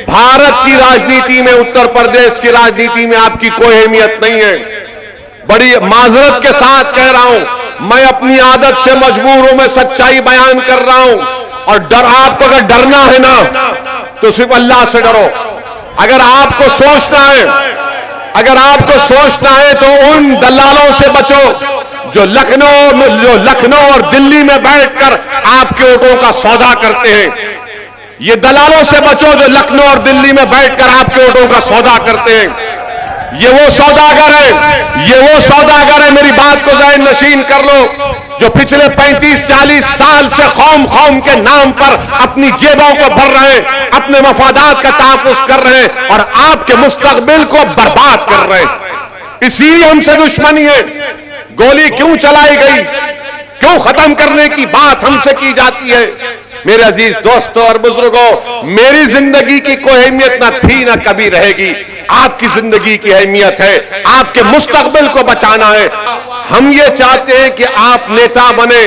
भारत की राजनीति में, उत्तर प्रदेश की राजनीति में आपकी कोई अहमियत नहीं है। बड़ी माजरत के साथ कह रहा हूं, मैं अपनी आदत से मजबूर हूं, मैं सच्चाई बयान कर रहा हूं। और आपको अगर डरना है ना तो सिर्फ अल्लाह से डरो। अगर आपको सोचना है तो उन दलालों से बचो जो लखनऊ और दिल्ली में बैठकर आपके वोटों का सौदा करते हैं। ये दलालों से बचो जो लखनऊ और दिल्ली में बैठकर आपके वोटों का सौदा करते हैं। ये वो सौदागर है, मेरी बात को ज़हन नशीन कर लो, जो पिछले 35-40 साल से कौम के नाम पर अपनी जेबों को भर रहे हैं, अपने मफादात का तहफ़्फ़ुज़ कर रहे हैं और आपके मुस्तक़बिल को बर्बाद कर रहे हैं। इसीलिए हमसे दुश्मनी है। गोली क्यों चलाई गई, क्यों खत्म करने की बात हमसे की जाती है? मेरे अजीज दोस्तों और बुजुर्गों, मेरी जिंदगी की कोई अहमियत ना थी ना कभी रहेगी। आपकी जिंदगी की अहमियत है, आपके मुस्तकबिल को बचाना है। हम ये चाहते हैं कि आप नेता बने,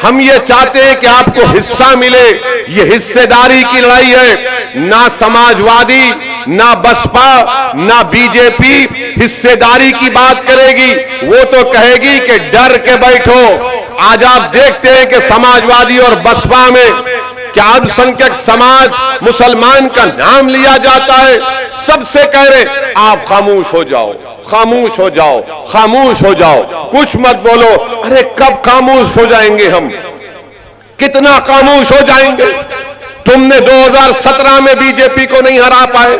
हम ये चाहते हैं कि आपको हिस्सा मिले। ये हिस्सेदारी की लड़ाई है। ना समाजवादी, ना बसपा, ना बीजेपी हिस्सेदारी की बात करेगी। वो तो कहेगी कि डर के बैठो। आज आप देखते हैं कि समाजवादी और बसपा में क्या अल्पसंख्यक समाज मुसलमान का नाम लिया जाता है। सबसे कह रहे आप खामोश हो जाओ, खामोश हो जाओ, खामोश हो जाओ, कुछ मत बोलो। अरे कब खामोश हो जाएंगे हम? कितना खामोश हो जाएंगे? तुमने 2017 में बीजेपी को नहीं हरा पाए,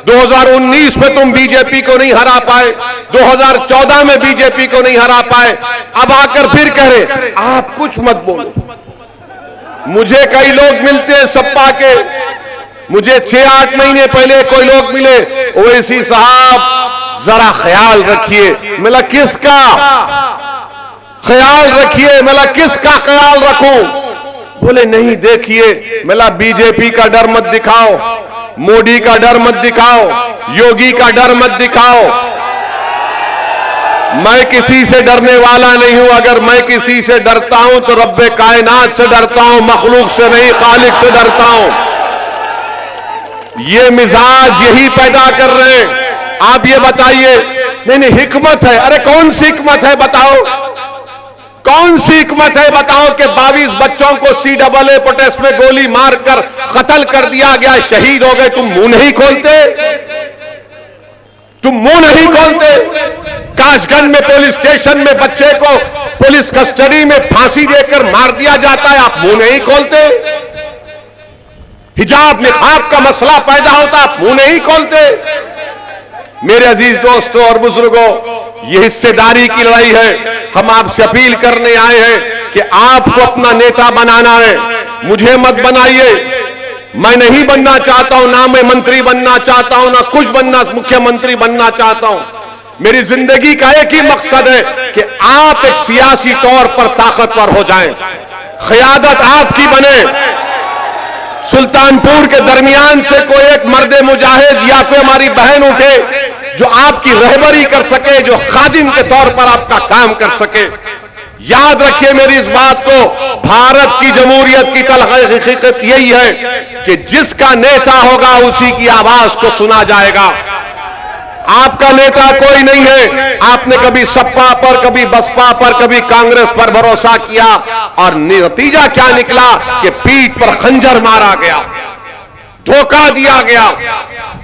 2019 में तुम बीजेपी को नहीं हरा पाए, 2014 में बीजेपी को नहीं हरा पाए। अब आकर फिर कह रहे आप कुछ मत बोलो। मुझे कई लोग मिलते हैं सपा के, मुझे 6-8 महीने पहले कोई लोग मिले, ओवैसी साहब जरा ख्याल रखिए। मिला किसका ख्याल रखिए? मिला किसका ख्याल रखूं? बोले नहीं देखिए, मिला बीजेपी का डर मत दिखाओ, मोदी का डर मत दिखाओ, योगी का डर मत दिखाओ। मैं किसी से डरने वाला नहीं हूं। अगर मैं किसी से डरता हूं तो रब्बे कायनात से डरता हूं, मखलूक से नहीं, खालिक से डरता हूं। ये मिजाज यही पैदा कर रहे हैं। आप ये बताइए, नहीं हिकमत है। अरे कौन सी हिकमत है बताओ, कौन सी हिकमत है बताओ कि 22 बच्चों को CAA प्रोटेस्ट में गोली मारकर कत्ल कर दिया गया, शहीद हो गए। तुम मुंह नहीं खोलते, तुम मुंह नहीं खोलते। काशगंज में पुलिस स्टेशन में बच्चे को पुलिस कस्टडी में फांसी देकर मार दिया जाता है, आप मुंह नहीं खोलते। हिजाब निकाब का मसला पैदा होता, आप मुंह नहीं खोलते। मेरे अजीज दोस्तों और बुजुर्गों, ये हिस्सेदारी की लड़ाई है। हम आपसे अपील करने आए हैं कि आपको अपना नेता बनाना है। मुझे मत बनाइए, मैं नहीं बनना चाहता हूं, ना मैं मंत्री बनना चाहता हूं, ना कुछ बनना, मुख्यमंत्री बनना चाहता हूं। मेरी जिंदगी का एक ही मकसद है कि आप एक सियासी तौर पर ताकतवर हो जाएं, क़यादत आपकी बने। सुल्तानपुर के दरमियान से कोई एक मर्दे मुजाहिद या कोई हमारी बहन उठे जो आपकी रहबरी कर सके, जो खादिम के तौर पर आपका काम कर सके। याद रखिए मेरी इस बात को, भारत की जमहूरियत की हकीकत यही है कि जिसका नेता होगा उसी की आवाज को सुना जाएगा। आपका नेता कोई नहीं है। आपने कभी सपा पर, कभी बसपा पर, कभी कांग्रेस पर भरोसा किया और नतीजा क्या निकला कि पीठ पर खंजर मारा गया, धोखा दिया गया,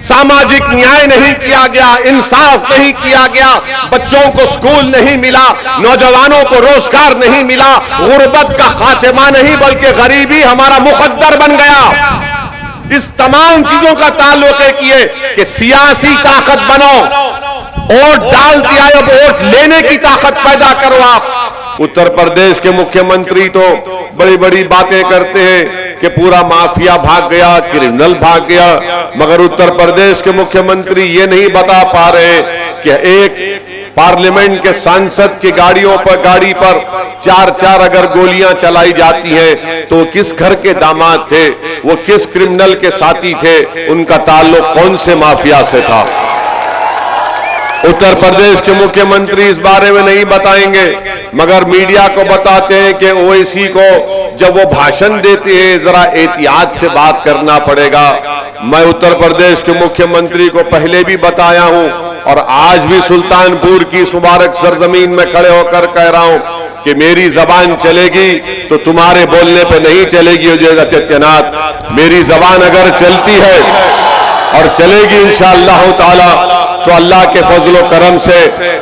सामाजिक न्याय नहीं किया गया, इंसाफ नहीं किया गया, बच्चों को स्कूल नहीं मिला, नौजवानों को रोजगार नहीं मिला, गुर्बत का खात्मा नहीं बल्कि गरीबी हमारा मुकद्दर बन गया। इस तमाम चीजों का ताल्लुक है कि सियासी ताकत बनो। वोट डाल दिया, अब वोट लेने की ताकत पैदा करो। आप उत्तर प्रदेश के मुख्यमंत्री तो बड़ी बड़ी बातें करते हैं कि पूरा माफिया भाग गया, क्रिमिनल भाग गया, मगर उत्तर प्रदेश के मुख्यमंत्री ये नहीं बता पा रहे कि एक पार्लियामेंट के सांसद की गाड़ी पर 4-4 अगर गोलियां चलाई जाती हैं तो किस घर के दामाद थे, वो किस क्रिमिनल के साथी थे, उनका ताल्लुक कौन से माफिया से था। उत्तर प्रदेश के मुख्यमंत्री इस बारे में नहीं बताएंगे, मगर मीडिया को बताते हैं कि ओवैसी को जब वो भाषण देते हैं जरा एहतियात से बात करना पड़ेगा। मैं उत्तर प्रदेश के मुख्यमंत्री को पहले भी बताया हूं और आज भी सुल्तानपुर की इस मुबारक सरजमीन में खड़े होकर कह रहा हूं कि मेरी जबान चलेगी तो तुम्हारे बोलने पे नहीं चलेगी योगी आदित्यनाथ। मेरी जबान अगर चलती है और चलेगी इंशाअल्लाह ताला तो अल्लाह के फजलो करम से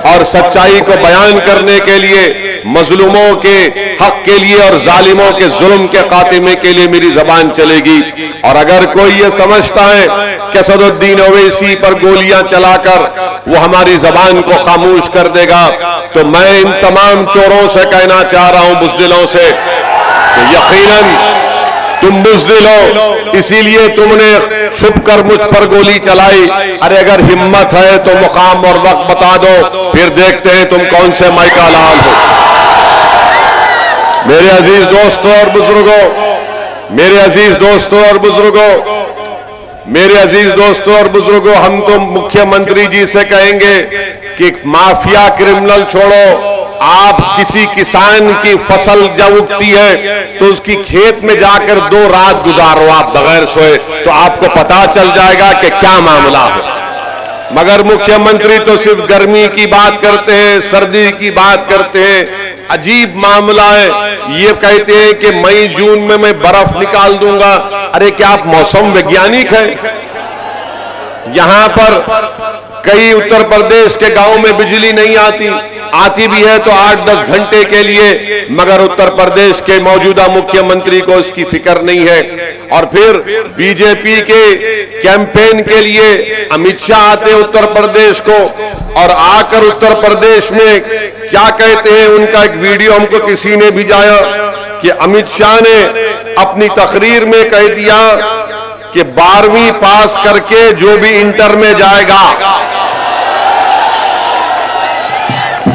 और सच्चाई को बयान करने के लिए, मजलूमों के हक के लिए और जालिमों के जुल्म के खात्मे के लिए मेरी जबान चलेगी। और अगर कोई ये समझता है कि असदुद्दीन ओवैसी पर गोलियां चलाकर वो हमारी जबान को खामोश कर देगा, तो मैं इन तमाम चोरों से कहना चाह रहा हूं, बुज़दिलों से, कि यकीनन तुम बुज़दिल हो, इसीलिए तुमने छुपकर मुझ पर गोली चलाई। अरे अगर हिम्मत है तो मुकाम और वक्त बता दो, फिर देखते हैं तुम कौन से माइका लाल हो। मेरे अजीज दोस्तों और बुजुर्गों, मेरे अजीज दोस्तों और बुजुर्गों, मेरे अजीज दोस्तों और बुजुर्गों, हम तो मुख्यमंत्री जी से कहेंगे कि माफिया क्रिमिनल छोड़ो। आप किसी किसान की फसल जब उगती है तो उसकी खेत में जाकर 2 रात गुजारो आप बगैर सोए, तो आपको पता चल जाएगा कि क्या मामला है। मगर मुख्यमंत्री तो सिर्फ गर्मी की बात करते हैं, सर्दी की बात करते हैं। अजीब मामला है, ये कहते हैं कि मई जून में मैं बर्फ निकाल दूंगा। अरे क्या आप मौसम वैज्ञानिक हैं? यहां पर कई उत्तर प्रदेश के गांव में बिजली नहीं आती भी है तो 8-10 घंटे के लिए, मगर उत्तर प्रदेश के मौजूदा मुख्यमंत्री को इसकी फिक्र नहीं है। और फिर बीजेपी के कैंपेन के लिए अमित शाह आते उत्तर प्रदेश को, और आकर उत्तर प्रदेश में क्या कहते हैं, उनका एक वीडियो हमको किसी ने भिजाया कि अमित शाह ने अपनी तकरीर में कह दिया कि 12वीं पास करके जो भी इंटर में जाएगा,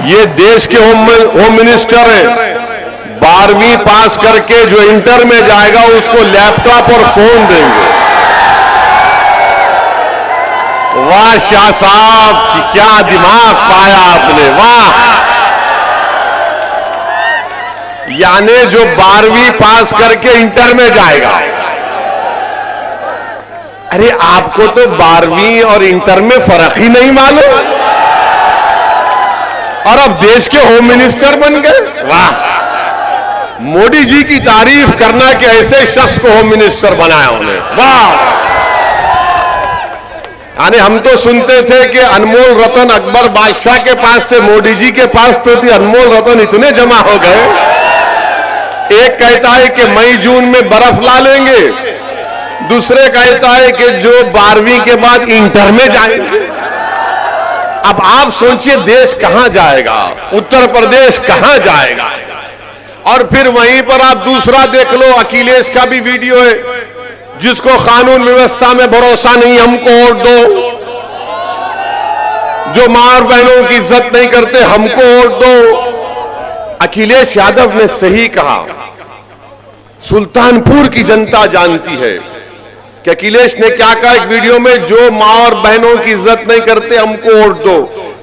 ये देश के होम मिनिस्टर हैं, 12वीं पास करके जो इंटर में जाएगा उसको लैपटॉप और फोन देंगे। वाह शाह साहब, क्या दिमाग पाया आपने, वाह। यानी जो 12वीं पास करके इंटर में जाएगा, अरे आपको तो 12वीं और इंटर में फर्क ही नहीं मालूम, और अब देश के होम मिनिस्टर बन गए। वाह, मोदी जी की तारीफ करना कि ऐसे शख्स को होम मिनिस्टर बनाया उन्हें, वाह। यानी हम तो सुनते थे कि अनमोल रतन अकबर बादशाह के पास थे, मोदी जी के पास तो थी अनमोल रतन इतने जमा हो गए। एक कहता है कि मई जून में बर्फ ला लेंगे, दूसरे कहता है कि जो 12वीं के बाद इंटर में जाएंगे। अब आप सोचिए देश कहां जाएगा, उत्तर प्रदेश कहां जाएगा। और फिर वहीं पर आप दूसरा देख लो, अखिलेश का भी वीडियो है, जिसको कानून व्यवस्था में भरोसा नहीं, हमको वोट दो। जो मां और बहनों की इज्जत नहीं करते, हमको वोट दो। अखिलेश यादव ने सही कहा, सुल्तानपुर की जनता जानती है कि अखिलेश ने क्या कहा एक वीडियो में, जो मां और बहनों की इज्जत नहीं करते हमको वोट दो।